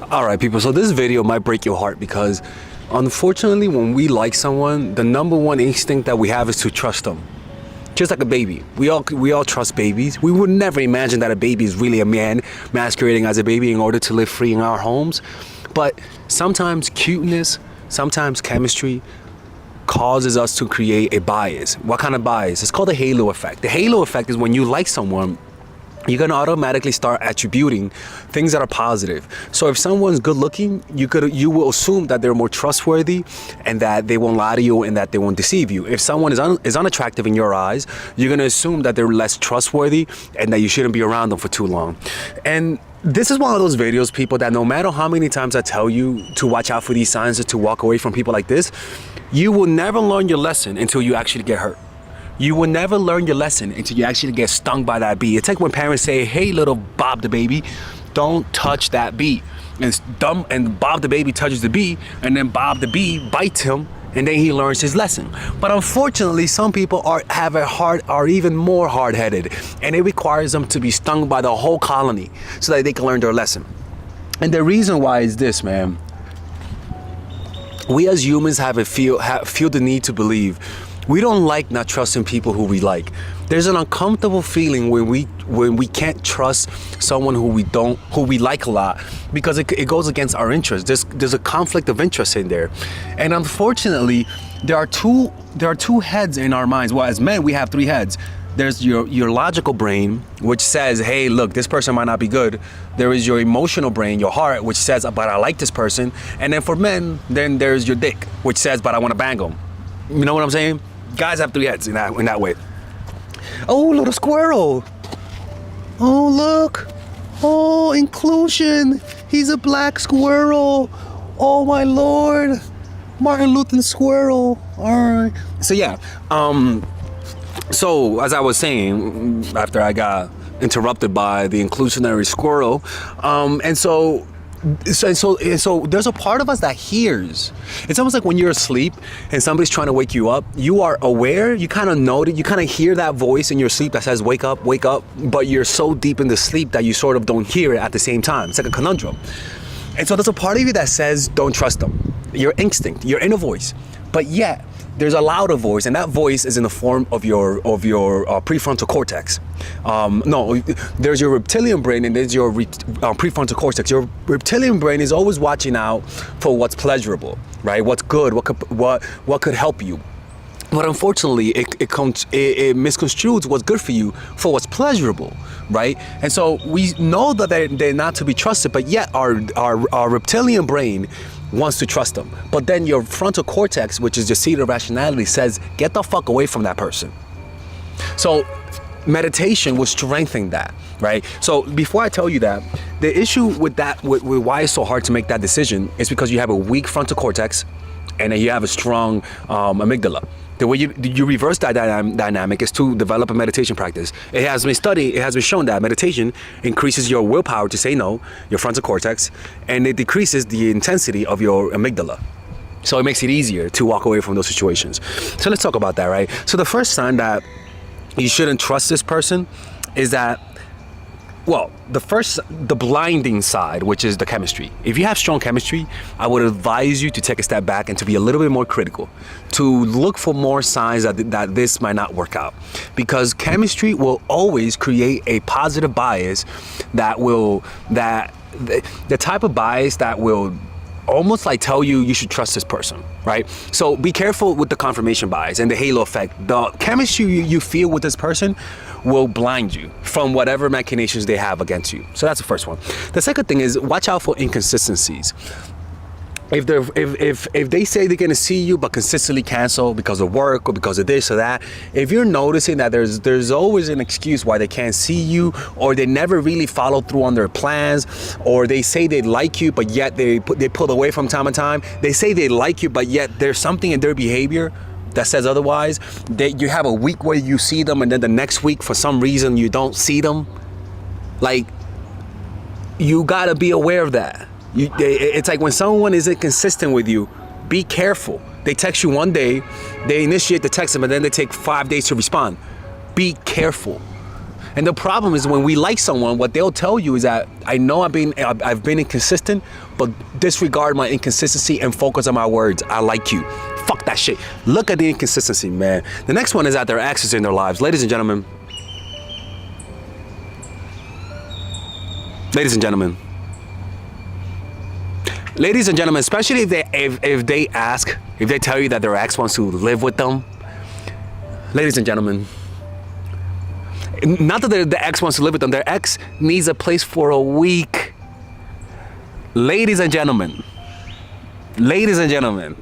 All right, people, so this video might break your heart because unfortunately when we like someone, the number one instinct that we have is to trust them. Just like a baby. We all trust babies. We would never imagine that a baby is really a man masquerading as a baby in order to live free in our homes. But sometimes cuteness, sometimes chemistry causes us to create a bias. What kind of bias? It's called the halo effect. The halo effect is when you like someone, you're gonna automatically start attributing things that are positive. So if someone's good looking, you will assume that they're more trustworthy and that they won't lie to you and that they won't deceive you. If someone is unattractive in your eyes, you're gonna assume that they're less trustworthy and that you shouldn't be around them for too long. And this is one of those videos, people, that no matter how many times I tell you to watch out for these signs or to walk away from people like this, you will never learn your lesson until you actually get hurt. You will never learn your lesson until you actually get stung by that bee. It's like when parents say, hey, little Bob the baby, don't touch that bee. And it's dumb, and Bob the baby touches the bee, and then Bob the bee bites him, and then he learns his lesson. But unfortunately, some people are even more hard-headed, and it requires them to be stung by the whole colony so that they can learn their lesson. And the reason why is this, man. We as humans feel the need to believe. We don't like not trusting people who we like. There's an uncomfortable feeling when we can't trust someone who we like a lot because it goes against our interests. There's a conflict of interest in there, and unfortunately, there are two heads in our minds. Well, as men, we have three heads. There's your logical brain, which says, hey, look, this person might not be good. There is your emotional brain, your heart, which says, but I like this person. And then for men, then there's your dick, which says, but I want to bang them. You know what I'm saying? Guys have three heads in that way. Oh, little squirrel. Oh, look. Oh, inclusion. He's a black squirrel. Oh, my Lord. Martin Luther squirrel. All right. So, yeah. So, as I was saying, after I got interrupted by the inclusionary squirrel, So there's a part of us that hears. It's almost like when you're asleep and somebody's trying to wake you up, you are aware, you kind of know that, you kind of hear that voice in your sleep that says, wake up, but you're so deep in the sleep that you sort of don't hear it at the same time. It's like a conundrum. And so there's a part of you that says, don't trust them. Your instinct, your inner voice. But yet, there's a louder voice, and that voice is in the form of your prefrontal cortex. No, there's your reptilian brain and there's your prefrontal cortex. Your reptilian brain is always watching out for what's pleasurable, right? What's good, what could help you. But unfortunately, it misconstrues what's good for you for what's pleasurable, right? And so we know that they're not to be trusted, but yet our reptilian brain wants to trust them. But then your frontal cortex, which is your seat of rationality, says, get the fuck away from that person. So meditation will strengthen that, right? So before I tell you that, the issue with that, with why it's so hard to make that decision is because you have a weak frontal cortex and then you have a strong amygdala. The way you reverse that dynamic is to develop a meditation practice. It has been studied, it has been shown that meditation increases your willpower to say no, your frontal cortex, and it decreases the intensity of your amygdala. So it makes it easier to walk away from those situations. So let's talk about that, right? So the first sign that you shouldn't trust this person is that, well, the blinding side, which is the chemistry. If you have strong chemistry, I would advise you to take a step back and to be a little bit more critical, to look for more signs that this might not work out. Because chemistry will always create a positive bias the type of bias that will almost like tell you should trust this person, right? So be careful with the confirmation bias and the halo effect. The chemistry you feel with this person will blind you from whatever machinations they have against you. So that's the first one. The second thing is watch out for inconsistencies. If they say they're gonna see you but consistently cancel because of work or because of this or that, if you're noticing that there's always an excuse why they can't see you, or they never really follow through on their plans, or they say they like you but yet they pull away from time to time. They say they like you but yet there's something in their behavior that says otherwise. You have a week where you see them and then the next week for some reason you don't see them. Like, you gotta be aware of that. It's like when someone isn't consistent with you, be careful. They text you one day, they initiate the text, but then they take 5 days to respond. Be careful. And the problem is when we like someone, what they'll tell you is that I know I've been inconsistent, but disregard my inconsistency and focus on my words. I like you. Fuck that shit. Look at the inconsistency, man. The next one is that their exes in their lives. Ladies and gentlemen. Ladies and gentlemen. Ladies and gentlemen, especially if they tell you that their ex wants to live with them. Ladies and gentlemen. Not that the ex wants to live with them. Their ex needs a place for a week. Ladies and gentlemen. Ladies and gentlemen.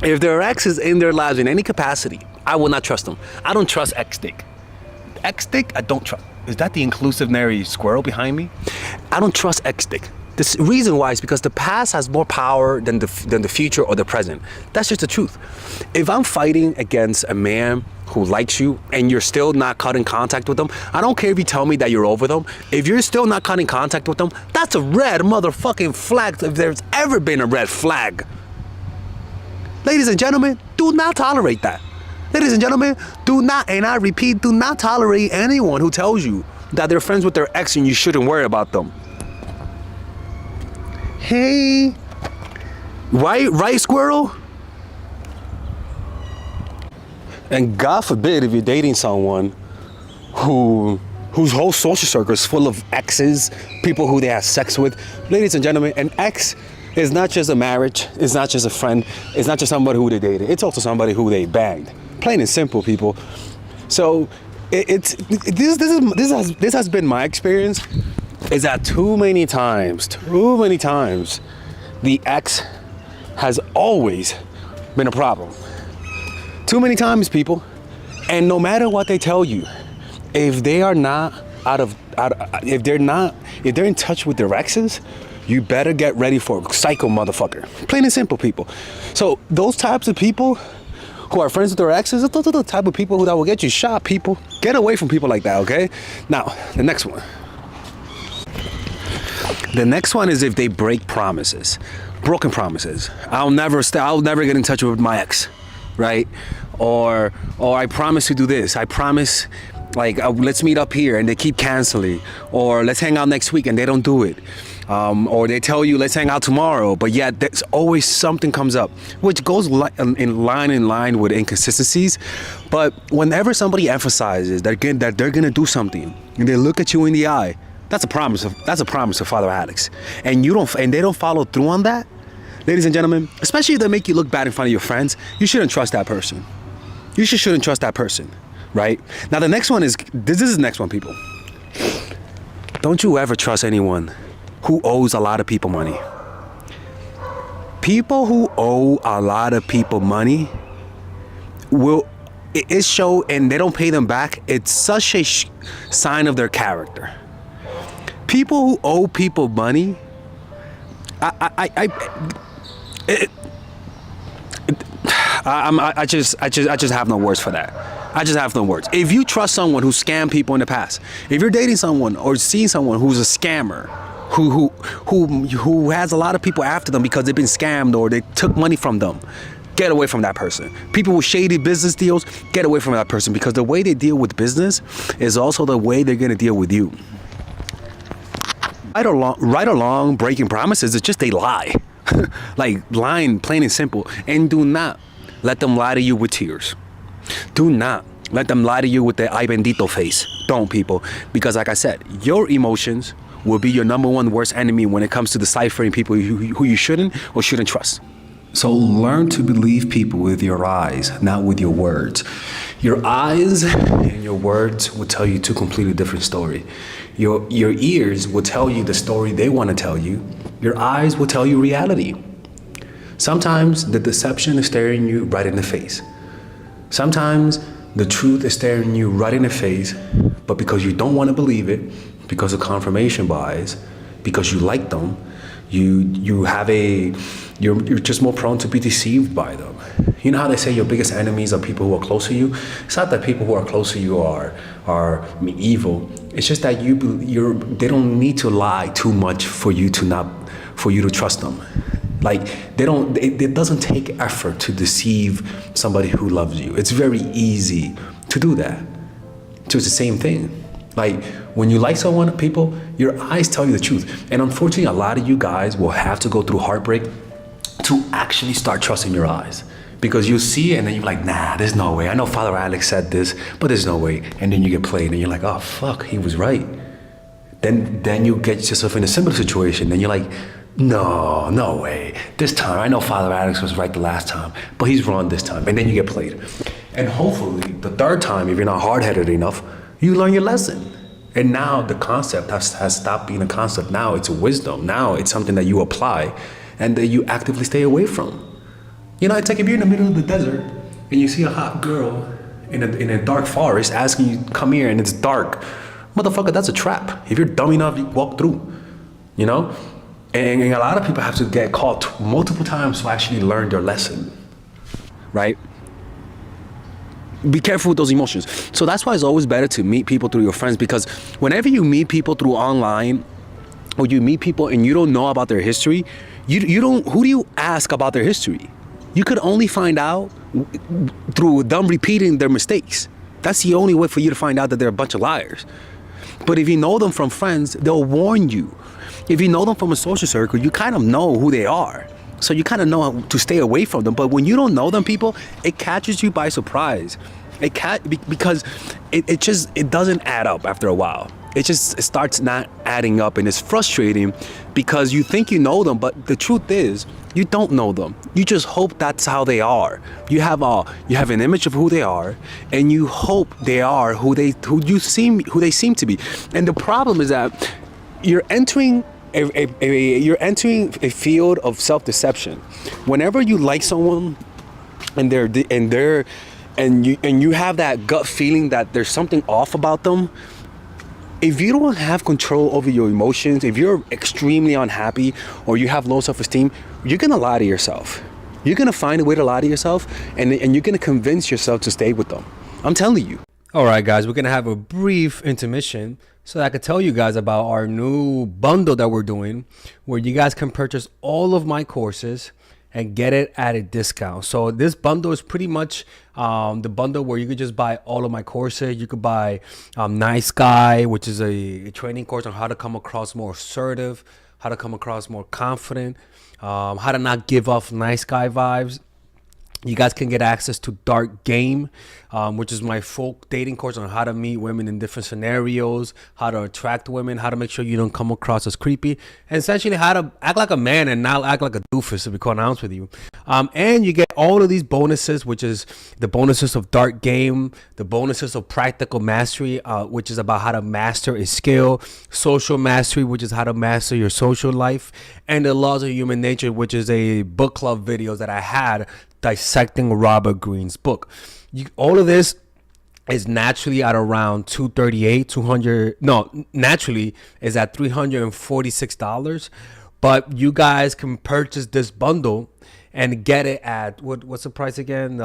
If their ex is in their lives in any capacity, I will not trust them. I don't trust ex-dick. Ex-dick, I don't trust. Is that the inclusionary squirrel behind me? I don't trust ex-dick. The reason why is because the past has more power than the future or the present. That's just the truth. If I'm fighting against a man who likes you and you're still not cutting contact with them, I don't care if you tell me that you're over them. If you're still not cutting contact with them, that's a red motherfucking flag if there's ever been a red flag. Ladies and gentlemen, do not tolerate that. Ladies and gentlemen, do not, and I repeat, do not tolerate anyone who tells you that they're friends with their ex and you shouldn't worry about them. Hey, right, squirrel? And God forbid if you're dating someone whose whole social circle is full of exes, people who they have sex with. Ladies and gentlemen, an ex is not just a marriage, it's not just a friend, it's not just somebody who they dated, it's also somebody who they banged. Plain and simple, people. So this has been my experience, is that too many times, the ex has always been a problem. Too many times, people. And no matter what they tell you, if they are not if they're in touch with their exes, you better get ready for a psycho motherfucker. Plain and simple, people. So those types of people who are friends with their exes, those are the type of people that will get you shot, people. Get away from people like that, okay? Now, the next one. The next one is if they break promises. Broken promises. I'll never get in touch with my ex, right? Or I promise to do this. I promise, like, let's meet up here, and they keep canceling. Or let's hang out next week, and they don't do it. Or they tell you, let's hang out tomorrow, but yet there's always something comes up, which goes in line with inconsistencies. But whenever somebody emphasizes that they're gonna do something, and they look at you in the eye, that's a promise of father addicts, and they don't follow through on that. Ladies and gentlemen, especially if they make you look bad in front of your friends, you shouldn't trust that person. You shouldn't trust that person, right? Now the next one is this is the next one, people. Don't you ever trust anyone who owes a lot of people money. People who owe a lot of people money it show, and they don't pay them back. It's such a sign of their character. People who owe people money, I just have no words for that. I just have no words. If you trust someone who scammed people in the past, if you're dating someone or seeing someone who's a scammer, who has a lot of people after them because they've been scammed or they took money from them, get away from that person. People with shady business deals, get away from that person, because the way they deal with business is also the way they're gonna deal with you. Right along breaking promises, it's just they lie. Like lying, plain and simple. And do not let them lie to you with tears. Do not let them lie to you with their ay bendito face. Don't, people. Because like I said, your emotions will be your number one worst enemy when it comes to deciphering people who you shouldn't or shouldn't trust. So learn to believe people with your eyes, not with your words. Your eyes and your words will tell you two completely different stories. Your ears will tell you the story they want to tell you. Your eyes will tell you reality. Sometimes the deception is staring you right in the face. Sometimes the truth is staring you right in the face, but because you don't want to believe it, because of confirmation bias, because you like them, you're just more prone to be deceived by them. You know how they say your biggest enemies are people who are close to you? It's not that people who are close to you are evil. It's just that they don't need to lie too much for you to trust them. Like it doesn't take effort to deceive somebody who loves you. It's very easy to do that. So it's the same thing. Like when you like someone, people, your eyes tell you the truth. And unfortunately, a lot of you guys will have to go through heartbreak to actually start trusting your eyes. Because you see it and then you're like, nah, there's no way. I know Father Alex said this, but there's no way. And then you get played and you're like, oh fuck, he was right. Then you get yourself in a similar situation. Then you're like, no way. This time, I know Father Alex was right the last time, but he's wrong this time. And then you get played. And hopefully the third time, if you're not hard-headed enough, you learn your lesson. And now the concept has stopped being a concept. Now it's a wisdom. Now it's something that you apply and that you actively stay away from. You know, it's like if you're in the middle of the desert and you see a hot girl in a dark forest asking you, come here, and it's dark. Motherfucker, that's a trap. If you're dumb enough, you walk through, you know? And a lot of people have to get caught multiple times to actually learn their lesson, right? Be careful with those emotions. So that's why it's always better to meet people through your friends, because whenever you meet people through online or you meet people and you don't know about their history, you don't, who do you ask about their history? You could only find out through them repeating their mistakes. That's the only way for you to find out that they're a bunch of liars. But if you know them from friends, they'll warn you. If you know them from a social circle, you kind of know who they are. So you kind of know how to stay away from them. But when you don't know them, people, it catches you by surprise. Because it doesn't add up after a while. It starts not adding up, and it's frustrating because you think you know them, but the truth is you don't know them. You just hope that's how they are. You have an image of who they are, and you hope they are who they seem to be. And the problem is that you're entering a field of self-deception. Whenever you like someone and you have that gut feeling that there's something off about them, if you don't have control over your emotions, if you're extremely unhappy or you have low self-esteem, you're gonna lie to yourself. You're gonna find a way to lie to yourself, and you're gonna convince yourself to stay with them. I'm telling you. All right, guys, we're gonna have a brief intermission so that I could tell you guys about our new bundle that we're doing, where you guys can purchase all of my courses and get it at a discount. So this bundle is pretty much the bundle where you could just buy all of my courses. You could buy Nice Guy, which is a training course on how to come across more assertive, how to come across more confident, how to not give off nice guy vibes. You guys can get access to Dark Game, which is my full dating course on how to meet women in different scenarios, how to attract women, how to make sure you don't come across as creepy, and essentially how to act like a man and not act like a doofus, to be quite honest with you. And you get all of these bonuses, which is the bonuses of Dark Game, the bonuses of Practical Mastery, which is about how to master a skill, Social Mastery, which is how to master your social life, and the Laws of Human Nature, which is a book club videos that I had dissecting Robert Greene's book. All of this is naturally at around naturally is at $346, but you guys can purchase this bundle and get it at what's the price again?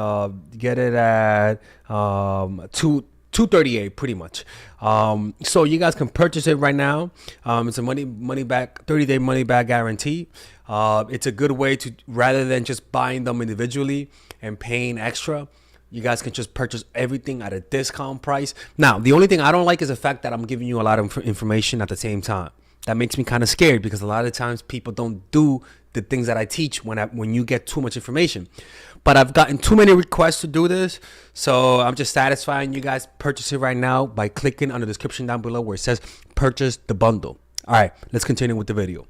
Get it at $238 pretty much. So you guys can purchase it right now. It's a money back 30-day money back guarantee. It's a good way to, rather than just buying them individually and paying extra, you guys can just purchase everything at a discount price. Now, the only thing I don't like is the fact that I'm giving you a lot of information at the same time. That makes me kind of scared, because a lot of times people don't do the things that I teach when you get too much information. But I've gotten too many requests to do this, so I'm just satisfying you guys. Purchase it right now by clicking on the description down below where it says purchase the bundle. All right, let's continue with the video.